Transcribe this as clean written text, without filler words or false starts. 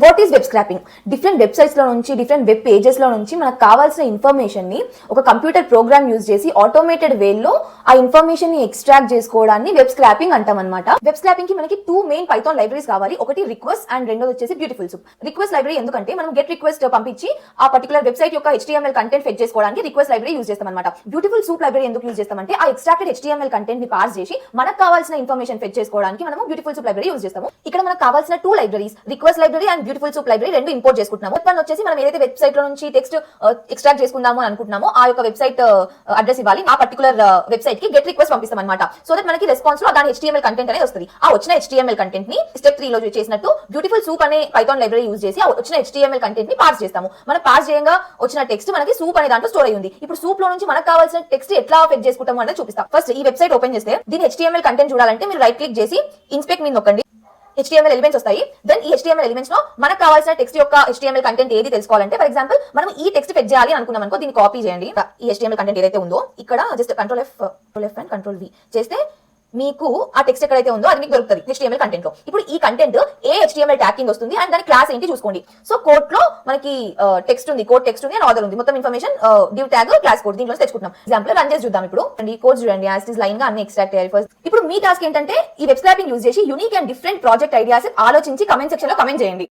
What is web scrapping? Different websites లో నుంచి, different web pages లో నుంచి మనకు కావాల్సిన ఇన్ఫర్మేషన్ ని ఒక కంప్యూటర్ ప్రోగ్రామ్ యూజ్ చేసి ఆటోమేటెడ్ వేలో ఆ ఇన్ఫర్మేషన్ ని ఎక్స్ట్రాక్ట్ చేసుకోవడాన్ని వెబ్ స్క్రాపింగ్ అంటాం అనమాట. వెబ్ స్క్రాపింగ్ కి మనకి 2 మెయిన్ పైథాన్ లైబ్రరీస్ కావాలి. ఒకటి రిక్వెస్ట్ అండ్ రెండోది వచ్చేసి బ్యూటిఫుల్ సూప్. రిక్వెస్ట్ లైబ్రరీ ఎందుకంటే మనం గెట్ రిక్వెస్ట్ పంపించి ఆ పర్టికులర్ వెబ్సైట్ యొక్క HTML కంటెంట్ ఫెచ్ చేసుకోవడానికి రిక్వెస్ట్ లైబ్రరీ యూజ్ చేస్తాం అనమాట. బ్యూటిఫుల్ సూప్ లైబ్రరీ ఎందుకు యూజ్ చేస్తామంటే ఆ ఎక్స్ట్రాక్టెడ్ HTML కంటెంట్ ని పాస్ చేసి మనకు కావాల్సిన ఇన్ఫర్మేషన్ ఫెచ్ చేసుకోవడానికి మనం బ్యూటిఫుల్ సూప్ లైబ్రరీ యూజ్ చేస్తాము. ఇక్కడ మనకు కావాల్సిన 2 libraries, request library and beautiful soup library import చేసుకుంటున్నాము. వన్ వచ్చేసి మనం ఏదైతే వెబ్సైట్ లో నుంచి టెక్స్ట్ ఎక్స్ట్రాక్ట్ చేసుకుందాము అని అనుకుంటున్నామో ఆ యొక్క వెబ్సైట్ అడ్రస్ ఇవ్వాలి. ఆ పర్టికులర్ వెబ్సైట్ కి గెట్ రిక్వెస్ట్ పంపిస్తాం అనమాట. సో దట్ మనకి రెస్పాన్స్ లో దాని HTML కంటెంట్ అనేది వస్తుంది. ఆ వచ్చిన HTML కంటెంట్ ని స్టెప్ 3 లో చేసినట్టు బ్యూటిఫుల్ సూప్ అనే పైథాన్ లైబ్రరీ యూజ్ చేసి ఆ వచ్చిన HTML కంటెంట్ ని పాస్ చేస్తాము. మనం పాస్ చేయంగా వచ్చిన టెక్స్ట్ మనకి సూప్ అనే దాంట్లో స్టోర్ అయ్యి ఉంది. ఇప్పుడు సూప్ లో నుంచి మనకు కావాల్సిన టెక్స్ట్ ఎట్లా ఫెచ్ చేసుకుంటాము అనేది చూపిస్తాం. ఫస్ట్ ఈ వెబ్సైట్ ఓపెన్ చేస్తే దీని HTML కంటెంట్ చూడాలంటే మీరు రైట్ క్లిక్ చేసి ఇన్స్పెక్ట్ మీద నొక్కండి. HTML ఎలిమెంట్స్ వస్తాయి. దెన్ ఈ HTML ఎలిమెంట్స్ లో మనకు కావాల్సిన టెక్స్ట్ యొక్క HTML కంటెంట్ ఏది తెలుసుకోవాలంటే, ఫర్ ఎగ్జాంపుల్ మనం ఈ టెక్స్ట్ ఫెచ్ చేయాలి అనుకున్నాం అనుకో, దీన్ని కాపీ చేయండి. ఈ HTML కంటెంట్ ఏదైతే ఉందో ఇక్కడ just control F and control V చేస్తే మీకు ఆ టెక్స్ట్ ఎక్కడైతే ఉందో అది మీకు దొరుకుతుంది HTML కంటెంట్ లో. ఇప్పుడు ఈ కంటెంట్ ఏ HTML ట్యాగ్ కింద వస్తుంది అండ్ దాని క్లాస్ ఏంటి చూసుకోండి. సో కోడ్ లో మనకి టెక్స్ట్ ఉంది, కోడ్ టెక్స్ట్ ఉంది అండ్ ఆర్డర్ ఉంది. మొత్తం information div tag class code దీంట్లో తెచ్చుకుంటాం. ఎగ్జాంపుల్ రన్ చేసి చూద్దాం. ఇప్పుడు ఈ కోడ్ చూడండి, యాజ్ ఇట్ ఇస్ లైన్ గా అన్ని ఎక్స్ట్రాక్ట్ అయ్యాయి. ఫస్ట్ ఇప్పుడు మీ టాస్క్ ఏంటంటే ఈ వెబ్ స్క్రాపింగ్ యూజ్ చేసి unique and different project ideas ఆలోచించి కమెంట్ సెక్షన్ లో కమెంట్ చేయండి.